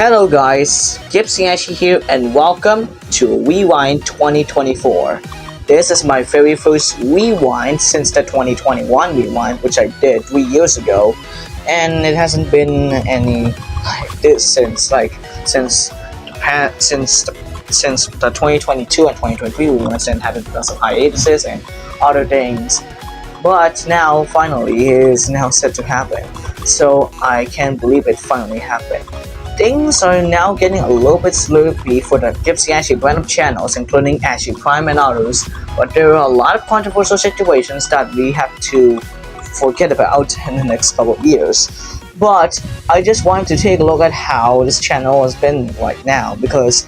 Hello guys, GypsyAshie here and welcome to Rewind 2024. This is my very first rewind since the 2021 rewind, which I did 3 years ago, and it hasn't been any like this since the 2022 and 2023 rewinds, and having because of hiatuses and other things. But now finally it is now set to happen, so I can't believe it finally happened. Things are now getting a little bit slurpy for the GypsyAshie brand of channels, including Ashie Prime and others, but there are a lot of controversial situations that we have to forget about in the next couple of years. But I just wanted to take a look at how this channel has been right now, because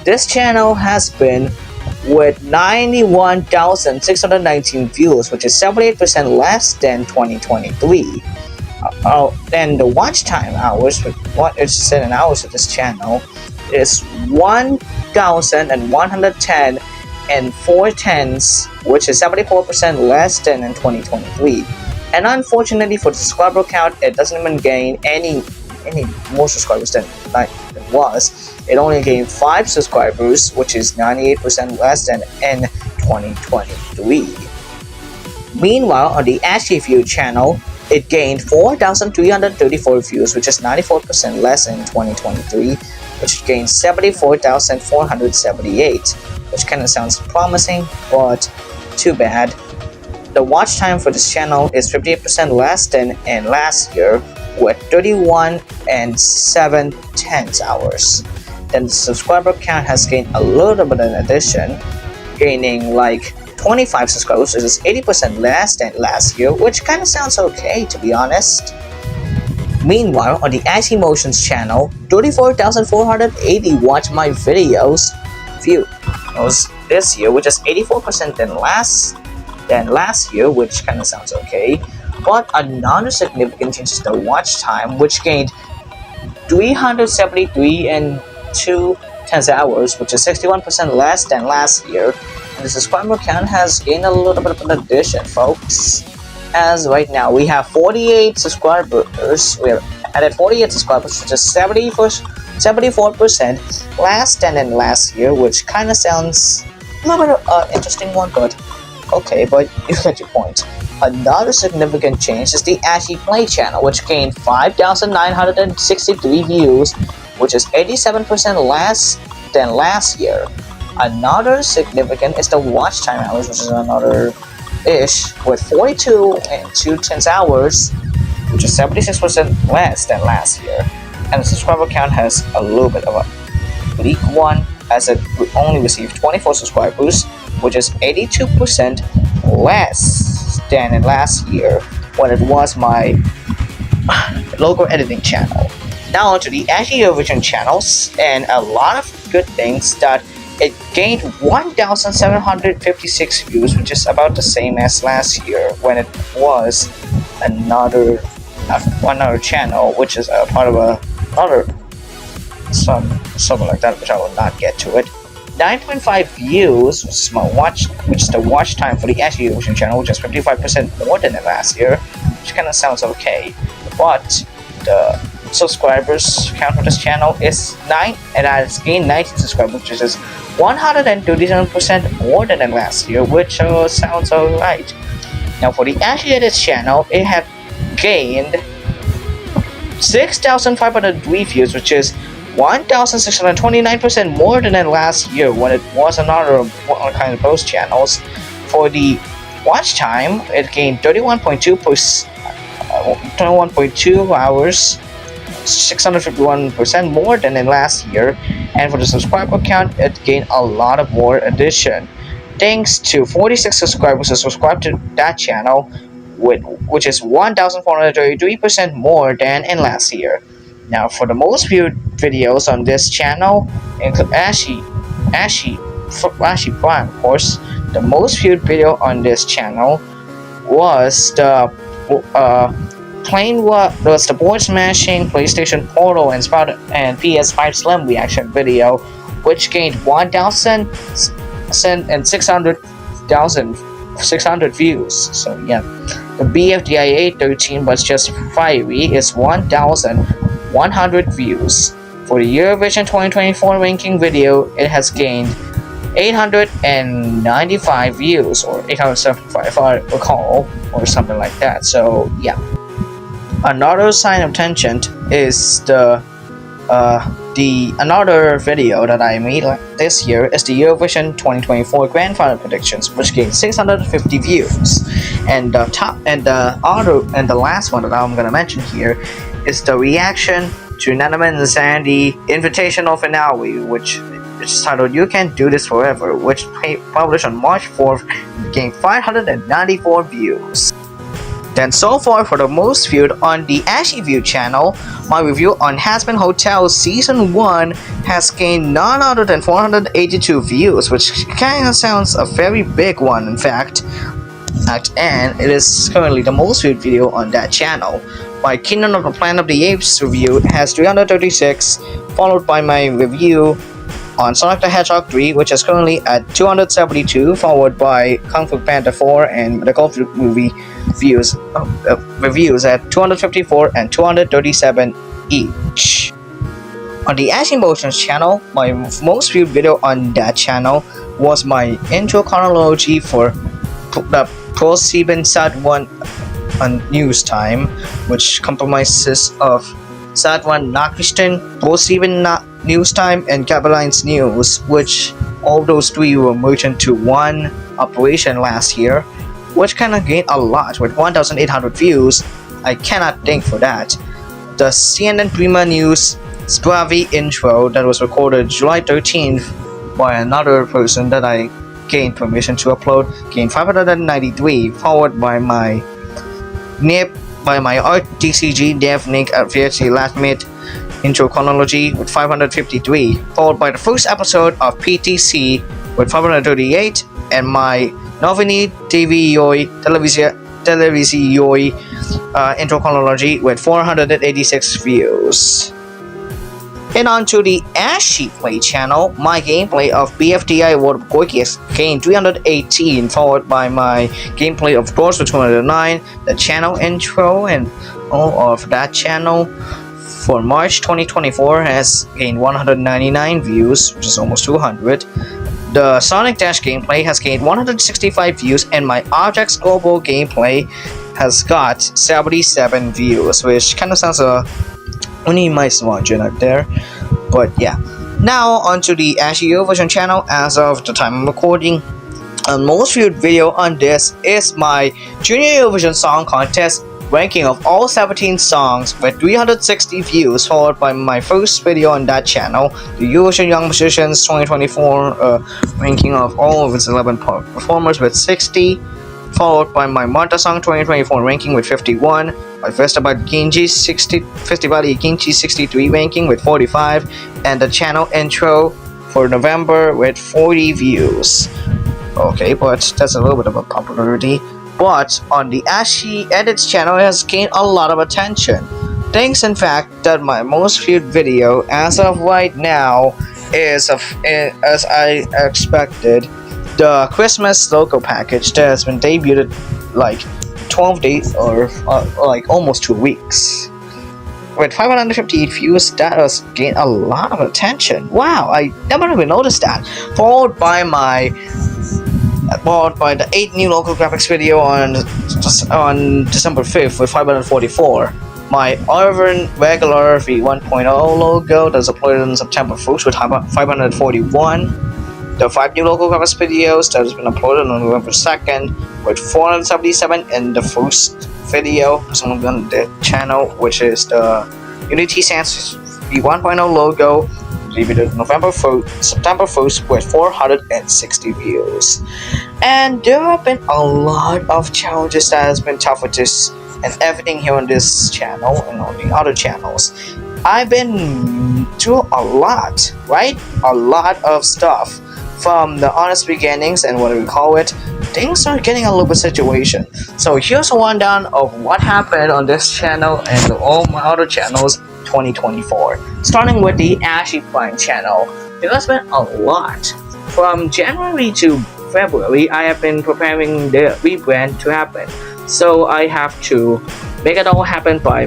this channel has been with 91,619 views, which is 78% less than 2023. Then the watch time hours, what is said in hours of this channel, is 1,110 and 4/10, which is 74% less than in 2023. And unfortunately for the subscriber count, it doesn't even gain any more subscribers than it was. It only gained 5 subscribers, which is 98% less than in 2023. Meanwhile, on the Ashie View channel, it gained 4,334 views, which is 94% less in 2023, which gained 74,478, which kind of sounds promising, but too bad. The watch time for this channel is 58% less than in last year, with 31 and 7/10 hours. Then the subscriber count has gained a little bit in addition, gaining like 25 subscribers, which is 80% less than last year, which kind of sounds okay, to be honest. Meanwhile, on the Ashie Motions channel, 34,480 watched my videos view this year, which is 84% than last year, which kind of sounds okay. But another significant change is the watch time, which gained 373 and 2/10 hours, which is 61% less than last year. And the subscriber count has gained a little bit of an addition, folks. As right now we have 48 subscribers. We have added 48 subscribers, which is 74% less than in last year, which kind of sounds a little bit interesting one, but okay, but you get your point. Another significant change is the Ashie Play channel, which gained 5,963 views, which is 87% less than last year. Another significant is the watch time hours, which is another ish, with 42 and 2/10 hours, which is 76% less than last year. And the subscriber count has a little bit of a bleak one, as it only received 24 subscribers, which is 82% less than in last year, when it was my logo editing channel. Now onto the Ashie Original channels, and a lot of good things that it gained 1,756 views, which is about the same as last year, when it was another channel, which is a part of something like that, which I will not get to it. 9.5 views, which is the watch time for the Ashie Original channel, which is 55% more than the last year, which kind of sounds okay. But the subscribers count for this channel is 9, and it has gained 19 subscribers, which is 137% more than last year, which sounds alright. Now for the Ashie Edits channel, it had gained 6,503 views, which is 1,629% more than last year, when it was another kind of post channels. For the watch time, it gained 21.2 hours, 651% more than in last year. And for the subscriber count, it gained a lot of more addition, thanks to 46 subscribers who subscribed to that channel, which is 1,433% more than in last year. Now for the most viewed videos on this channel, include Ashie Prime, of course. The most viewed video on this channel was the board smashing PlayStation Portal and PS5 Slim reaction video, which gained 1,600,600 views. So yeah, the BFDIA 13 was just fiery is 1,100 views. For the Eurovision 2024 ranking video, it has gained 895 views, or 875 if I recall, or something like that. So yeah. Another sign of attention is another video that I made this year is the Eurovision 2024 Grand Final predictions, which gained 650 views. And the last one that I'm gonna mention here is the reaction to Netherlands and the Invitational Finale, which is titled "You Can Do This Forever," which published on March 4th, and gained 594 views. Then so far for the most viewed on the Ashie View channel, my review on Hazbin Hotel Season 1 has gained none other than 482 views, which kinda sounds a very big one in fact, and it is currently the most viewed video on that channel. My Kingdom of the Planet of the Apes review has 336, followed by my review on Sonic the Hedgehog 3, which is currently at 272, followed by Kung Fu Panda 4 and the Golf Movie reviews at 254 and 237 each. On the Ashie Motions channel, my most viewed video on that channel was my intro chronology for the ProSieben Sat1 news time, which comprises of Sat1 Nachrichten, ProSieben News Time, and Gabelines News, which all those three were merged into one operation last year, which kinda gained a lot with 1,800 views. I cannot thank for that. The CNN Prima News Spravi intro that was recorded July 13th by another person that I gained permission to upload gained 593, followed by my RTCG DevNick at VHC Last Minute intro chronology with 553, followed by the first episode of PTC with 538, and my Novini TV Televisioi intro chronology with 486 views. And on to the Ashie Play channel, my gameplay of BFDI World of Gorgias gained 318, followed by my gameplay of Doors with 209, the channel intro and all of that channel for March 2024 has gained 199 views, which is almost 200. The Sonic Dash gameplay has gained 165 views, and my Objects Global gameplay has got 77 views, which kind of sounds only nice margin out there. But yeah. Now onto the Ashie Eurovision channel. As of the time I'm recording, the most viewed video on this is my Junior Eurovision Song Contest ranking of all 17 songs with 360 views, followed by my first video on that channel, the Eurovision Young Musicians 2024 ranking of all of its 11 performers with 60, followed by my Monta Song 2024 ranking with 51, my Festival Ginji 63 ranking with 45, and the channel intro for November with 40 views. Okay, but that's a little bit of a popularity. But on the Ashie Edits channel, it has gained a lot of attention. Thanks in fact that my most viewed video as of right now is, as I expected, the Christmas logo package that has been debuted like 12 days or like almost 2 weeks. With 558 views, that has gained a lot of attention. Wow, I never even noticed that. Followed by the 8 new local graphics video on December 5th with 544. My regular V1.0 logo that's uploaded on September 1st with 541. The 5 new local graphics videos that has been uploaded on November 2nd with 477, and the first video on the channel, which is the Unity Sans V1.0 logo, debuted September 1st with 460 views. And there have been a lot of challenges that has been tough with this and everything here on this channel and on the other channels. I've been through a lot, right? A lot of stuff. From the honest beginnings and what we call it, things are getting a little bit situation. So here's a rundown of what happened on this channel and all my other channels 2024. Starting with the Ashie Prime channel, there has been a lot. From January to February, I have been preparing the rebrand to happen. So I have to make it all happen by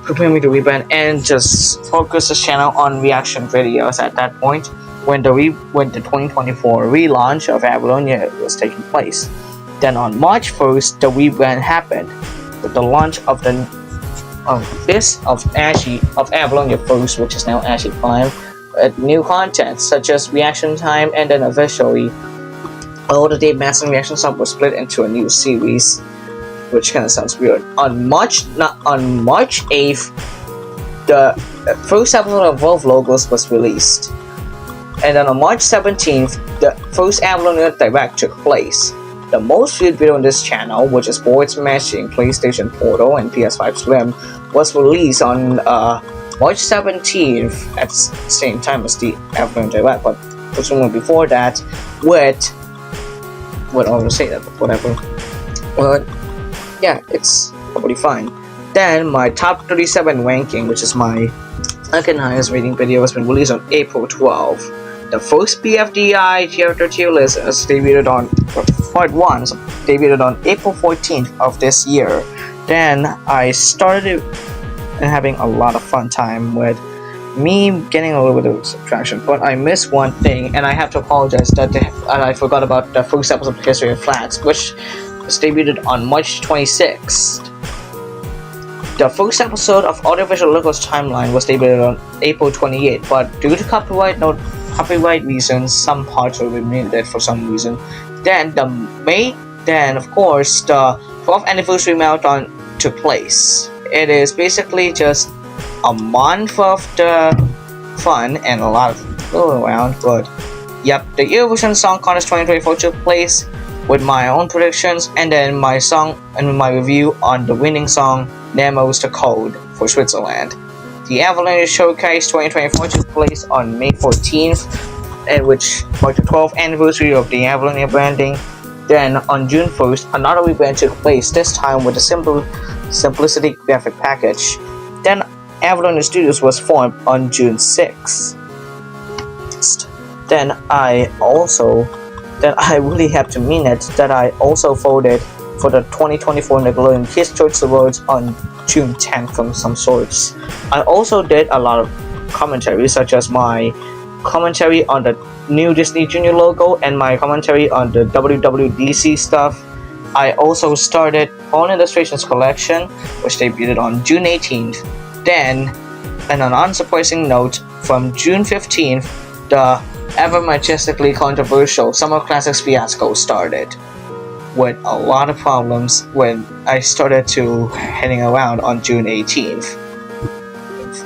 prepare me to rebrand and just focus this channel on reaction videos at that point when the 2024 relaunch of Avalonia was taking place. Then on March 1st, the rebrand happened with the launch of Avalonia First, which is now Ashie Prime, new content such as reaction time, and then eventually all the Dave Manson reaction stuff was split into a new series, which kind of sounds weird. On March 8th, the first episode of Wolf Logos was released, and then on March 17th, the first Avalonia Direct took place. The most viewed video on this channel, which is Board Smashing, PlayStation Portal, and PS5 Slim, was released on March 17th at the same time as the Avalonia Direct, but presumably before that, with I will say that, whatever. But yeah, it's probably fine. Then my top 37 ranking, which is my second highest rating video, has been released on April 12th. The first BFDI character tier list is debuted on part 1, so debuted on April 14th of this year. Then I started having a lot of fun time with me getting a little bit of subtraction, but I missed one thing, and I have to apologize that I forgot about the first episode of History of Flags, which was debuted on March 26th. The first episode of Audiovisual Locals Timeline was debuted on April 28th, but due to copyright reasons, some parts were removed for some reason. Then of course, the 12th anniversary marathon took place. It is basically just a month of the fun and a lot of go around, but yep, the Eurovision Song Contest 2024 took place with my own predictions, and then my review on the winning song Nemo's the Code for Switzerland. The Avalonia Showcase 2024 took place on May 14th, which marked the 12th anniversary of the Avalonia branding. Then on June 1st, another rebrand took place, this time with a Simplicity graphic package. Then Avalonia Studios was formed on June 6th. Then I really have to mean it that I also voted for the 2024 Nickelodeon Kids Choice Awards on June 10th from some sorts. I also did a lot of commentary, such as my commentary on the new Disney Junior logo and my commentary on the WWDC stuff. I also started Pawn Illustrations Collection, which debuted on June 18th. Then, on an unsurprising note, from June 15th, the ever majestically controversial Summer Classics fiasco started, with a lot of problems when I started to heading around on June 18th,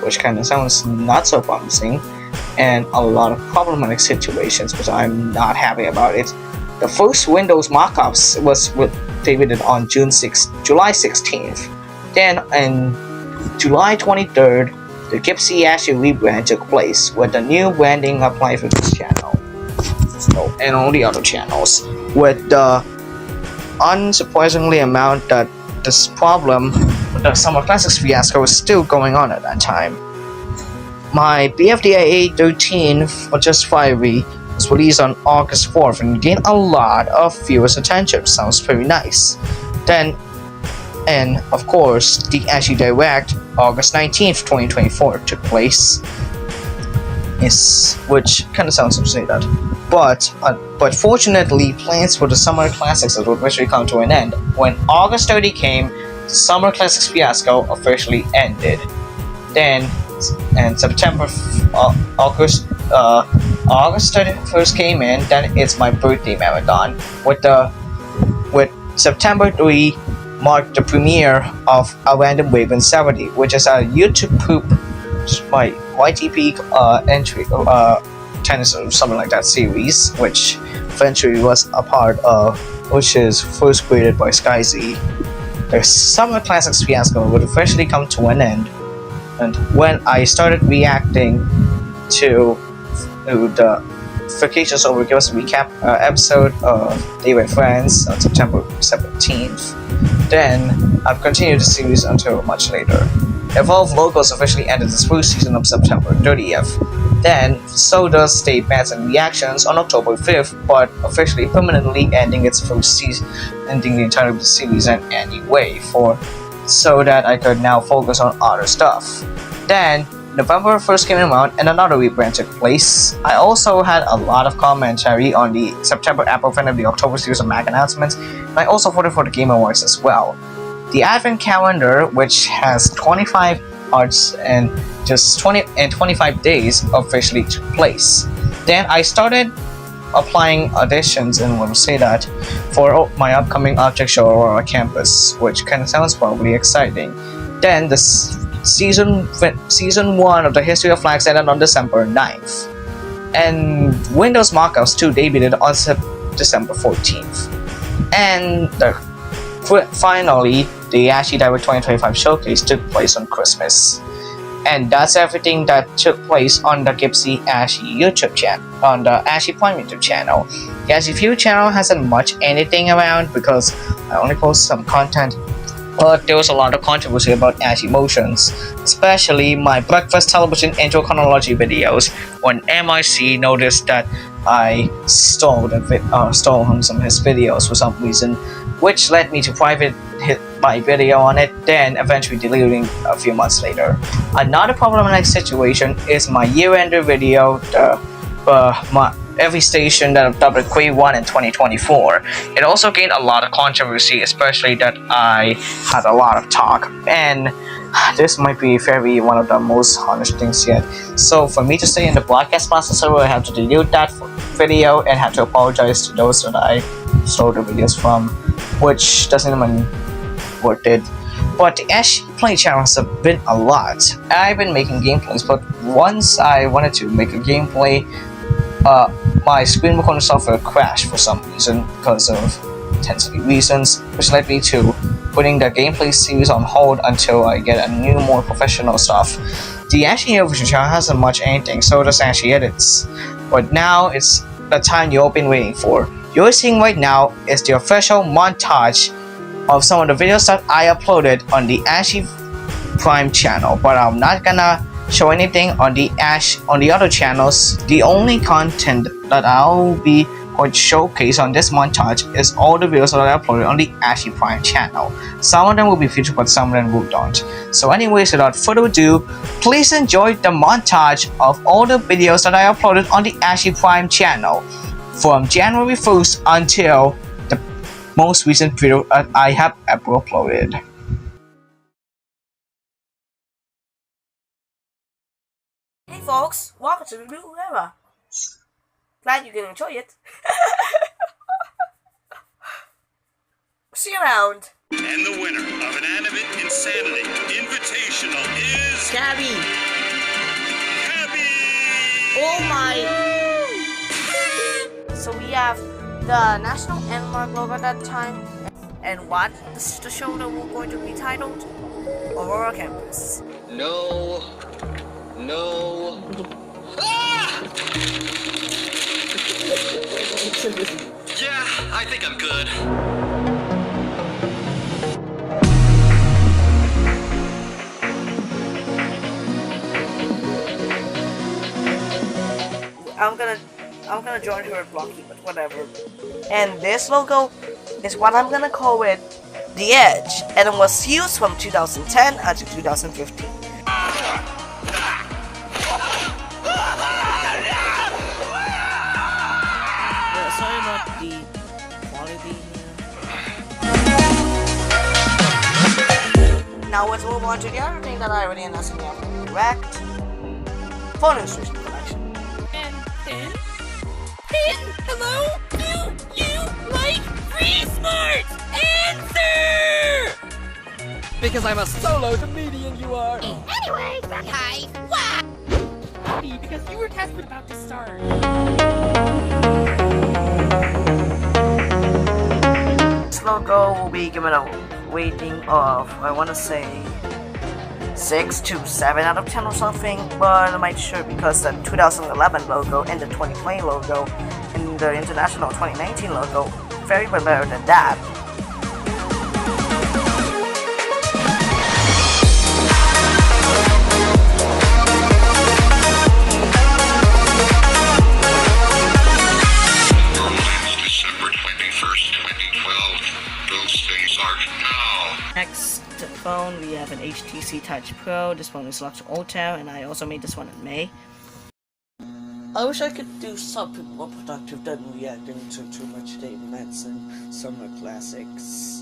which kind of sounds not so promising, and a lot of problematic situations, which I'm not happy about it. The first Windows mockups was debuted on July 16th. Then on July 23rd, the GypsyAshie rebrand took place, with the new branding applied for this channel and all the other channels, with the unsurprisingly amount that this problem with the Summer Classics fiasco was still going on at that time. My BFDI A13 for Just Fiery was released on August 4th and gained a lot of viewers' attention. Sounds pretty nice. Then, and of course, the Ashie Direct, August 19th, 2024 took place. Which kind of sounds absurd, but fortunately, plans for the Summer Classics would eventually come to an end. When August 30 came, the Summer Classics fiasco officially ended. Then, and August 31st came in. Then it's my birthday marathon, with September 3 marked the premiere of A Random Wave in 70, which is a YouTube poop, my YTP entry, tennis or something like that series, which eventually was a part of, which is first created by SkyZ. The Summer Classics fiasco would eventually come to an end, and when I started reacting to the Vacations Over Give Us a Recap episode of They Were Friends on September 17th, then I've continued the series until much later. Evolve Logos officially ended its first season on September 30th. Then, so does State Bats and Reactions on October 5th, but officially permanently ending its first season, ending the entire series in any way. For so that I could now focus on other stuff. Then November 1st came around and another rebrand took place. I also had a lot of commentary on the September Apple event and the October series of Mac announcements, and I also voted for the Game Awards as well. The Advent calendar, which has 25 arts and just 25 days, officially took place. Then I started applying auditions, and will say that, for my upcoming object show Aurora Campus, which kind of sounds probably exciting. Then the season 1 of the History of Flags ended on December 9th, and Windows Mockups 2 debuted on December 14th, and finally the Ashie Direct 2025 showcase took place on Christmas. And that's everything that took place on the GypsyAshie YouTube channel, on the Ashie Prime YouTube channel. The Ashie View channel hasn't much anything around because I only post some content, but there was a lot of controversy about Ashie Motions, especially my breakfast television intro chronology videos, when MIC noticed that I stole some of his videos for some reason, which led me to private hit my video on it, then eventually deleting a few months later. Another problematic situation is my year-ender video, every station that I've dubbed at Quay 1 in 2024. It also gained a lot of controversy, especially that I had a lot of talk, and this might be one of the most honest things yet. So for me to stay in the broadcast master server, I have to delete that video and have to apologize to those that I stole the videos from, which doesn't even worth it. But the Ashie Play channel has been a lot. I've been making gameplays, but once I wanted to make a gameplay, my screen recording software crashed for some reason because of intensity reasons, which led me to putting the gameplay series on hold until I get a new, more professional stuff. The Ashie Eurovision channel hasn't much anything, so does Ashie Edits. But now it's the time you've all been waiting for. You're seeing right now is the official montage of some of the videos that I uploaded on the Ashie Prime channel, but I'm not gonna show anything on the other channels. The only content that I'll be going to showcase on this montage is all the videos that I uploaded on the Ashie Prime channel. Some of them will be featured, but some of them will not. So anyways, without further ado, please enjoy the montage of all the videos that I uploaded on the Ashie Prime channel from January 1st until the most recent video that I have ever uploaded. Hey folks, welcome to the new era. Glad you can enjoy it. See you around. And the winner of an Animate Insanity Invitational is... Gabby. Oh my. So we have the National Landmark logo at that time. And what? This is the show that we're going to be titled Aurora Campus. No. Ah! Yeah, I think I'm good. I'm gonna join her at Blocky, but whatever. And this logo is what I'm gonna call it The Edge, and it was used from 2010 until 2015. Sorry about the quality here. Now let's move on to the other thing that I already announced in the Afternoon Direct. Phone instruction collection. And hello? Do you like free smart? Answer! Because I'm a solo comedian, you are. Anyway, hi. What? Happy because your test was about to start. This logo will be given a rating of, I want to say, 6 to 7 out of 10 or something, but I'm not sure because the 2011 logo and the 2020 logo and the international 2019 logo very much better than that. December 21st, 2012. Those things are now. Next phone. We have an HTC Touch Pro. This one is locked to Ultra, and I also made this one in May. I wish I could do something more productive than reacting to too much Dave Metz and summer classics.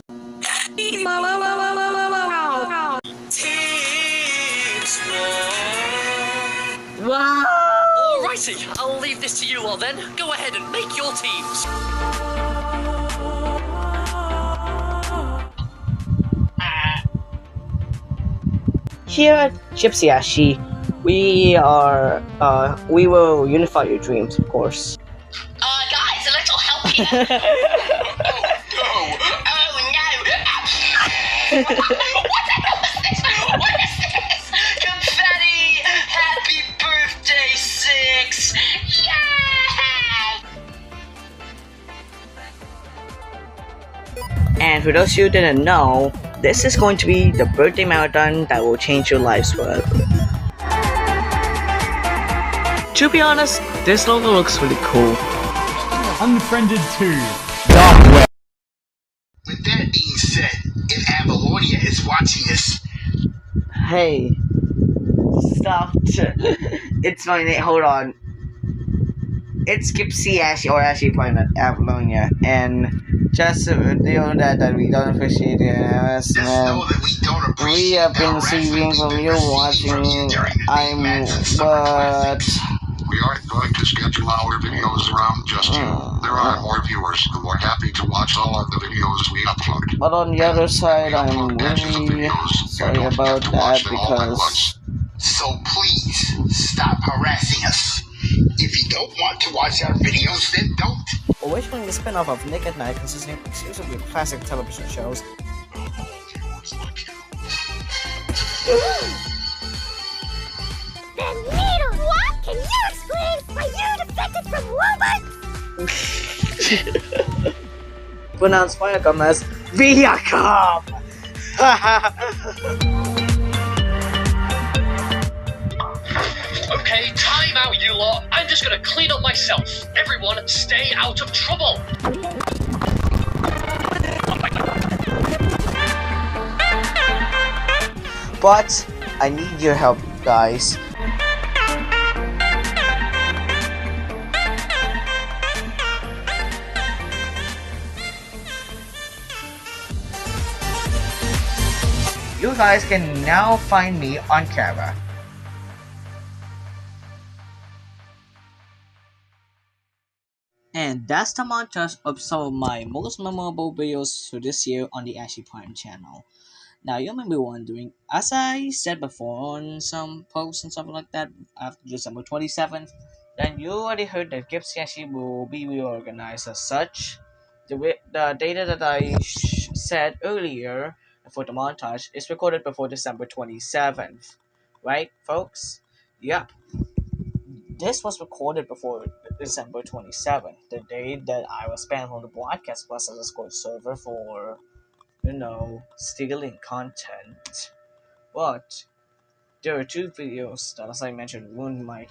Wow! Alrighty, I'll leave this to you all then. Go ahead and make your teams. Here at GypsyAshie, we will unify your dreams, of course. Guys, a little help here. Oh no! What the hell is this? What is this? Confetti! Happy birthday, 6! Yay! And for those of you who didn't know, this is going to be the birthday marathon that will change your lives forever. To be honest, this logo looks really cool. Unfriended 2. With that being said, if Avalonia is watching this, Hey, stop. It's my name. Hold on. It's GypsyAshie or Ashie Planet Avalonia, and just to know that we don't appreciate it, just know that we don't we appreciate have been how receiving from you watching. We aren't going to schedule our videos around just you. There are more viewers who are happy to watch all of the videos we upload. But on the other side, I'm upload batches of really videos, sorry you don't about get to watch that them all at because once. So please, stop harassing us. If you don't want to watch our videos, then don't. Originally the spin-off of Nick at Night, consisting exclusively of classic television shows. Then later, what? Can you explain why you defected from robots? pronounce Viacom as Viacom. Okay, time out, you lot. I'm just gonna clean up myself. Everyone, stay out of trouble. But I need your help, guys. You guys can now find me on camera. And that's the montage of some of my most memorable videos for this year on the Ashie Prime channel. Now you may be wondering, as I said before on some posts and something like that, after December 27th, then you already heard that GypsyAshie will be reorganized as such. The data that I said earlier for the montage is recorded before December 27th. Right, folks? Yep. This was recorded before December 27th, the day that I was banned from the Broadcast Plus as a Discord server for, stealing content. But there are two videos that, as I mentioned, ruined my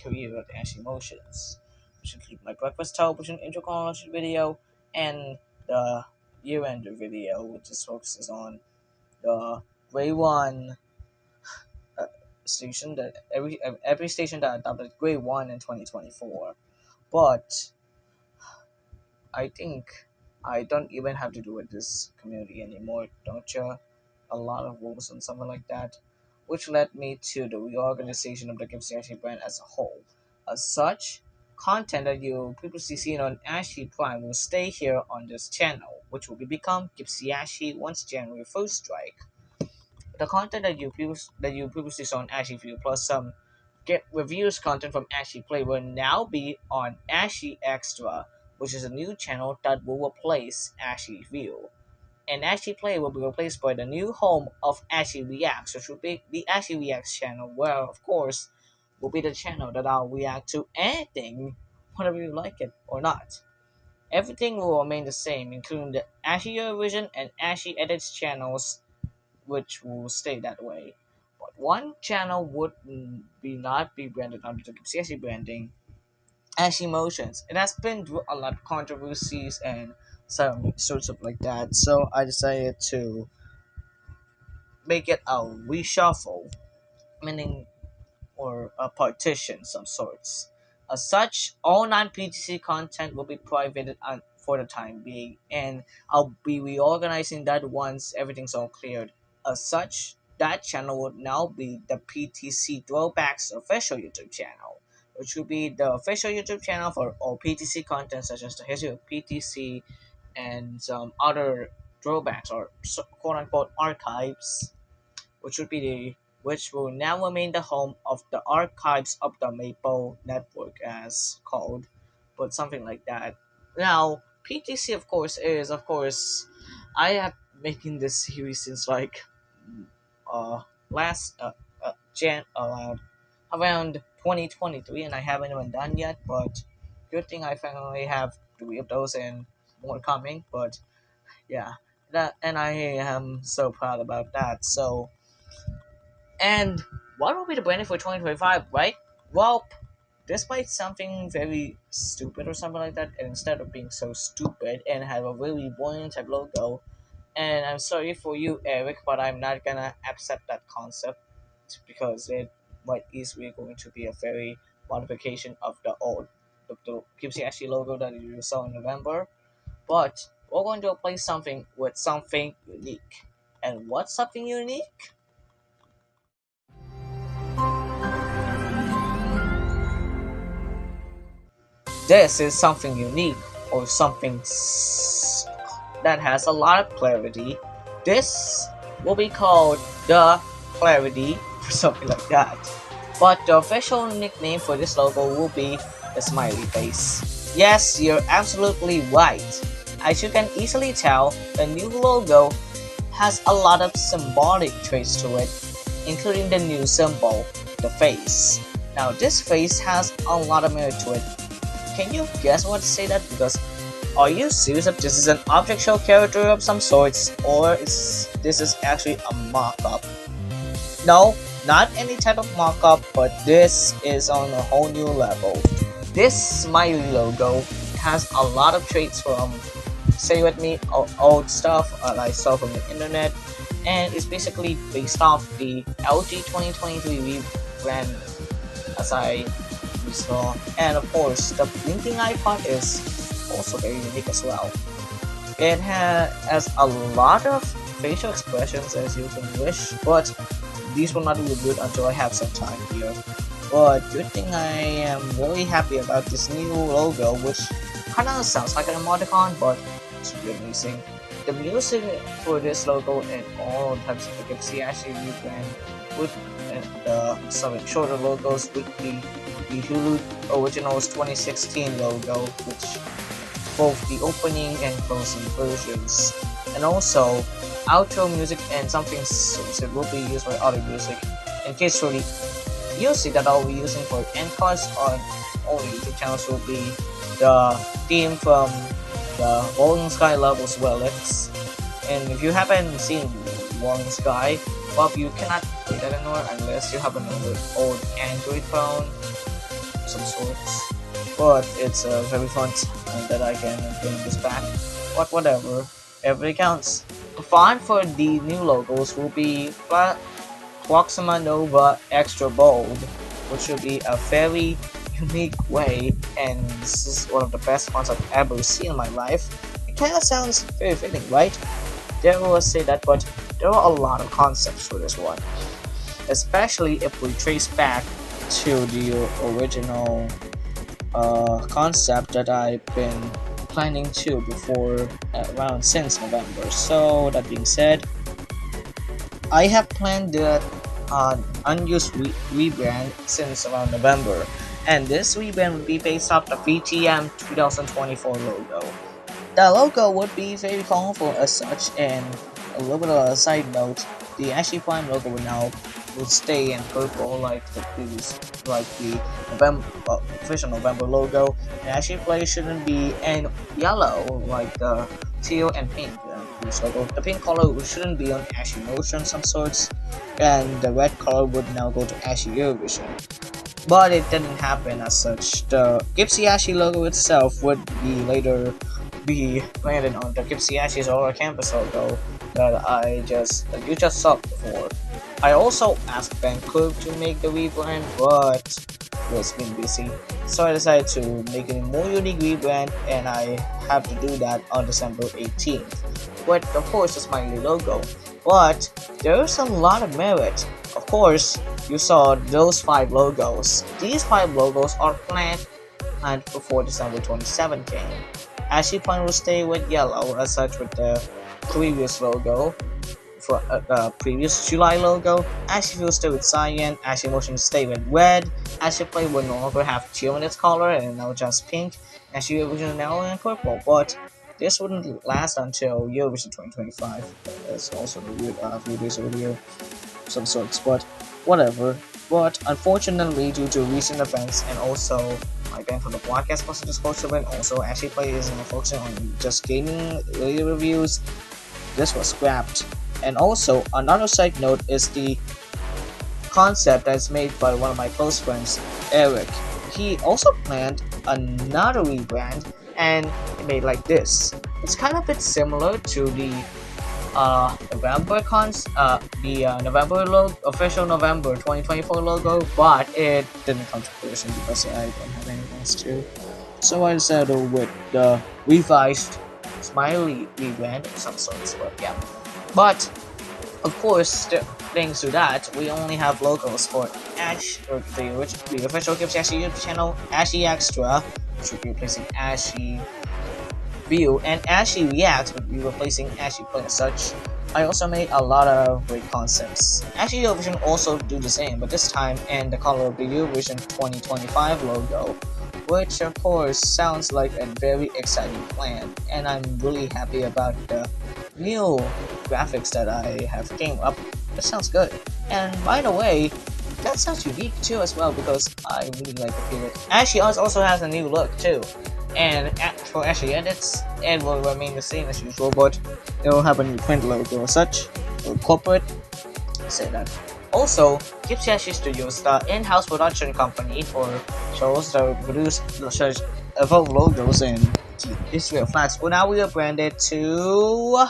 career at Ashie Motions, which include my breakfast television intro chronology video and the year-end video, which just focuses on the Grade 1 station that every station that adopted Grade 1 in 2024. But I think I don't even have to do with this community anymore, don't you? A lot of rules and something like that, which led me to the reorganization of the GypsyAshie brand as a whole. As such, content that you previously seen on Ashie Prime will stay here on this channel, which will become GypsyAshie once January 1st strike. The content that you previously saw on Ashie View plus some get reviews content from Ashie Play will now be on Ashie Extra, which is a new channel that will replace Ashie View. And Ashie Play will be replaced by the new home of Ashie Reacts, which will be the Ashie Reacts channel, where, of course, will be the channel that I'll react to anything, whether you like it or not. Everything will remain the same, including the Ashie Eurovision and Ashie Edits channels, which will stay that way. But one channel would not be branded under the GypsyAshie branding, Ashie Motions. It has been through a lot of controversies and some sorts of like that, so I decided to make it a reshuffle, meaning or a partition some sorts. As such, all non-PTC content will be prohibited for the time being, and I'll be reorganizing that once everything's all cleared. As such, that channel would now be the PTC Throwbacks official YouTube channel, which will be the official YouTube channel for all PTC content such as the history of PTC and some other throwbacks or quote-unquote archives, which would be which will now remain the home of the archives of the Maple Network as called, but something like that. Now, PTC of course I have making this series since like last Jan around 2023, and I haven't even done yet, but good thing I finally have 3 of those and more coming. But yeah, that, and I am so proud about that. So, and what will be the branding for 2025, right? Well, despite something very stupid or something like that, and instead of being so stupid and have a really boring type logo, and I'm sorry for you, Eric, but I'm not gonna accept that concept because it might easily going to be a very modification of the GypsyAshie logo that you saw in November. But we're going to replace something with something unique. And what's something unique? This is something unique or something that has a lot of clarity. This will be called the Clarity or something like that. But the official nickname for this logo will be the smiley face. Yes, you're absolutely right. As you can easily tell, the new logo has a lot of symbolic traits to it, including the new symbol, the face. Now this face has a lot of merit to it. Can you guess what to say that? Because are you serious if this is an object show character of some sorts, or this is actually a mock-up? No, not any type of mock-up, but this is on a whole new level. This smiley logo has a lot of traits from, say with me, old stuff I saw from the internet, and it's basically based off the LG 2023 rebrand as I saw, and of course the blinking icon is also very unique as well. It has a lot of facial expressions as you can wish, but these will not be reviewed until I have some time here. But good thing I am really happy about this new logo, which kinda sounds like an emoticon, but it's really amazing. The music for this logo and all types of the GypsyAshie rebrand would some shorter logos would be the Hulu Originals 2016 logo, which both the opening and closing versions, and also outro music and something that will be used for other music. In case for the music that I'll be using for end cards on all the YouTube channels will be the theme from the Rolling Sky Levels Relics. And if you haven't seen Rolling Sky, well, you cannot play that anymore unless you have an old Android phone of some sorts. But it's a very fun time that I can bring this back. But whatever, everything counts. The font for the new logos will be Proxima Nova Extra Bold, which will be a very unique way, and this is one of the best fonts I've ever seen in my life. It kinda sounds very fitting, right? There will say that, but there are a lot of concepts for this one, especially if we trace back to the original concept that I've been planning to before around since November. So that being said, I have planned the unused rebrand since around November, and this rebrand would be based off the VTM 2024 logo. The logo would be very colorful as such, and a little bit of a side note, the Ashley Prime logo will stay in purple like the previous, like the November official November logo. The Ashley Play shouldn't be in yellow like the teal and pink previous logo. The pink color shouldn't be on Ashley Motion some sorts, and the red color would now go to Ashley Eurovision. But it didn't happen as such. The GypsyAshie logo itself would be later be planted on the GypsyAshie's Aurora Campus logo that you just saw before. I also asked Ben Cook to make the rebrand, but he was being busy, so I decided to make a more unique rebrand, and I have to do that on December 18th. With of course the smiley logo, but there's a lot of merit. Of course, you saw those 5 logos. These 5 logos are planned and before December 27 came. Ashie plan will stay with yellow as such with the previous logo, for the previous July logo. Ashie will stay with cyan, Ashie motion will stay with red, Ashie play will no longer have teal in its color and now just pink, Ashie Eurovision now in purple, but this wouldn't last until Eurovision 2025. That's also a weird few days video of some sorts, but whatever. But unfortunately, due to recent events and also my ban from the podcast posted disclosure, and also Ashie Play isn't focusing on just gaming related reviews, this was scrapped. And also, another side note is the concept that's made by one of my close friends, Eric. He also planned another rebrand, and it made like this. It's kind of a bit similar to the November official November 2024 logo, but it didn't come to fruition because I don't have any plans to. So I settled with the revised smiley rebrand of some sorts, but yeah. But of course, thanks to that, we only have logos for the official GypsyAshie YouTube channel, Ashie Extra, which will be replacing Ashie View, and Ashie React will be replacing Ashie Play as such. I also made a lot of great concepts. Ashie Eurovision also do the same, but this time in the color of the Eurovision 2025 logo, which of course sounds like a very exciting plan, and I'm really happy about the new graphics that I have came up. That sounds good. And by the way, that sounds unique too as well, because I really like the feel it. Ashie also has a new look too. And for Ashie edits, it will remain the same as usual, but it will have a new print logo as such, or corporate, say that. Also, GypsyAshie Studios, the in-house production company for shows that produce such evolve logos and Israel flags, will now be rebranded to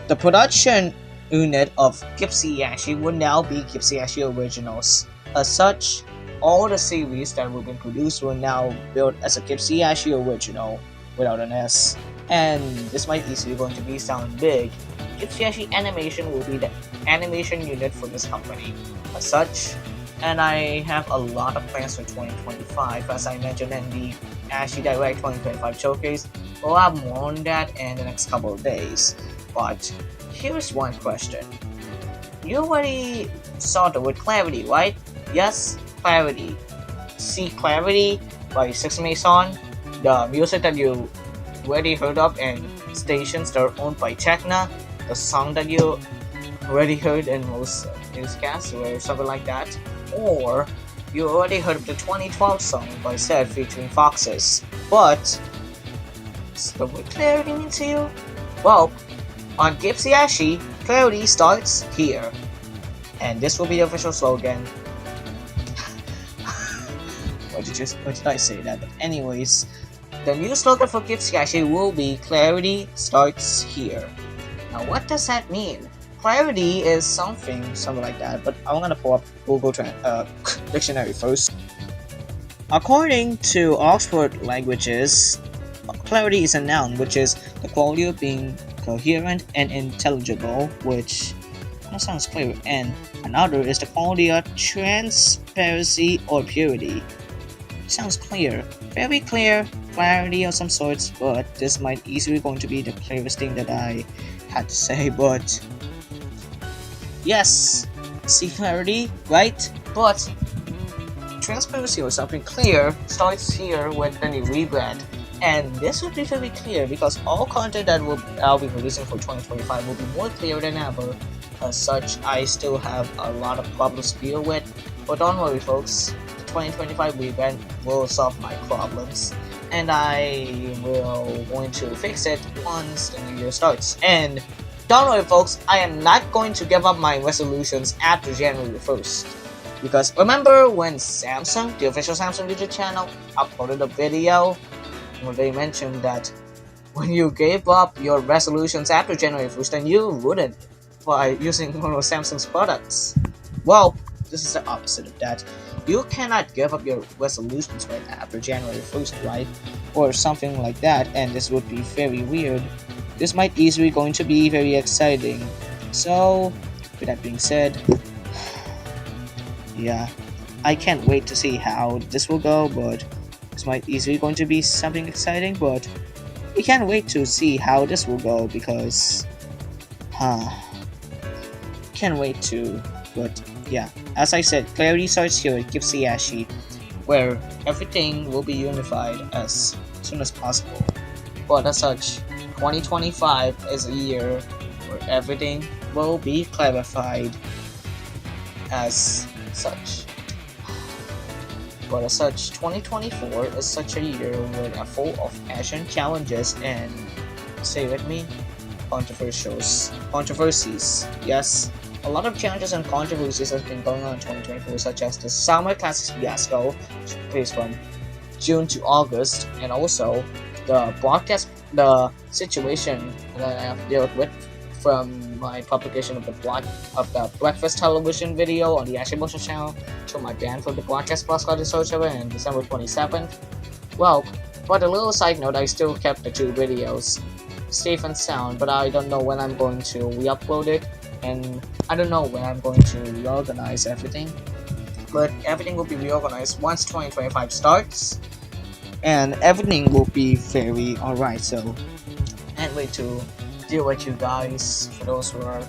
the production unit of GypsyAshie will now be GypsyAshie Originals. As such, all the series that will be produced will now build as a GypsyAshie Original without an S. And this might easily going to be sound big. GypsyAshie Animation will be the animation unit for this company. As such, and I have a lot of plans for 2025, as I mentioned in the Ashie Direct 2025 showcase. We'll have more on that in the next couple of days. But here's one question. You already saw the word clarity, right? Yes, clarity. See Clarity by Six Mason, the music that you already heard of in stations that are owned by Techna, the song that you already heard in most newscasts or something like that, or you already heard of the 2012 song by Zed featuring Foxes. But does the word clarity mean to you? Well, on GypsyAshie, clarity starts here. And this will be the official slogan. Why did I say that? But anyways, the new slogan for GypsyAshie will be clarity starts here. Now what does that mean? Clarity is something like that, but I'm gonna pull up Google Dictionary first. According to Oxford Languages, clarity is a noun, which is the quality of being coherent and intelligible, which sounds clear, and another is the quality of transparency or purity. Sounds clear, very clear, clarity of some sorts, but this might easily going to be the clearest thing that I had to say, but yes, see clarity, right? But transparency or something clear starts here with the new rebrand. And this will be very clear because all content that I'll be releasing for 2025 will be more clear than ever. As such, I still have a lot of problems to deal with, but don't worry folks, the 2025 rebrand will solve my problems, and I will going to fix it once the new year starts. And don't worry folks, I am not going to give up my resolutions after January 1st. Because remember when Samsung, the official Samsung YouTube channel, uploaded a video where they mentioned that when you gave up your resolutions after January 1st, then you wouldn't by using one of Samsung's products. Well, this is the opposite of that. You cannot give up your resolutions right after January 1st, right? Or something like that, and this would be very weird. This might easily going to be very exciting. So, with that being said, yeah, I can't wait to see how this will go, but this might easily going to be something exciting, but we can't wait to see how this will go because, can't wait to, but yeah, as I said, clarity starts here at GypsyAshie, where everything will be unified as soon as possible. But as such, 2025 is a year where everything will be clarified as such. But as such, 2024 is such a year with a full of action, challenges, and say with me, controversies. Yes, a lot of challenges and controversies has been going on in 2024, such as the Summer Classics fiasco, which took place from June to August, and also the situation that I have dealt with from my publication of the breakfast television video on the Ashie Motion channel to my ban from the broadcast plus Discord server on December 27th. Well, but a little side note, I still kept the 2 videos safe and sound, but I don't know when I'm going to re-upload it, and I don't know when I'm going to reorganize everything. But everything will be reorganized once 2025 starts, and everything will be very alright. So, can't wait to deal with you guys for those who are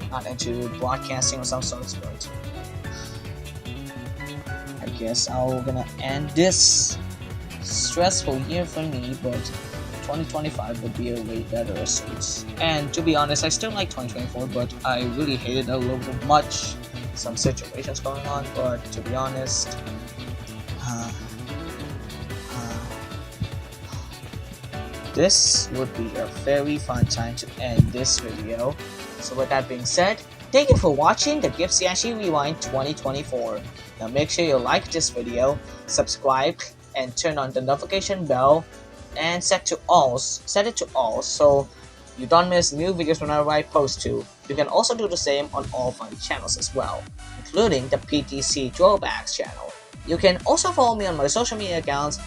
not into broadcasting or some sorts. But I guess I'm gonna end this stressful year for me, but 2025 would be a way better suits. And to be honest, I still like 2024, but I really hated a little bit much some situations going on. But to be honest, this would be a very fun time to end this video. So with that being said, thank you for watching the GypsyAshie Rewind 2024. Now make sure you like this video, subscribe, and turn on the notification bell, and set it to all so you don't miss new videos whenever I post to. You can also do the same on all fun channels as well, including the PTC Throwbacks channel. You can also follow me on my social media accounts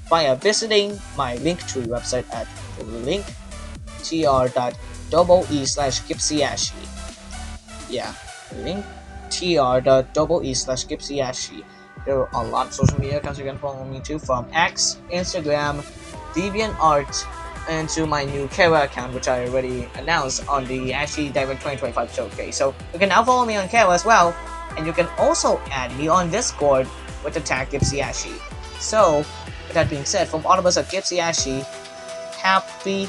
via visiting my Linktree website at linktr.ee/GypsyAshie. Yeah, linktr.ee/GypsyAshie. There are a lot of social media accounts you can follow me to, from X, Instagram, DeviantArt, and to my new Kara account, which I already announced on the Ashie Direct 2025 showcase. So you can now follow me on Kara as well, and you can also add me on Discord with the tag GypsyAshie. So, with that being said, from all of us at GypsyAshie, Happy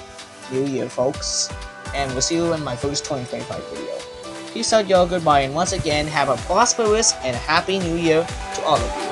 New Year, folks, and we'll see you in my first 2025 video. Peace out, y'all, goodbye, and once again, have a prosperous and happy New Year to all of you.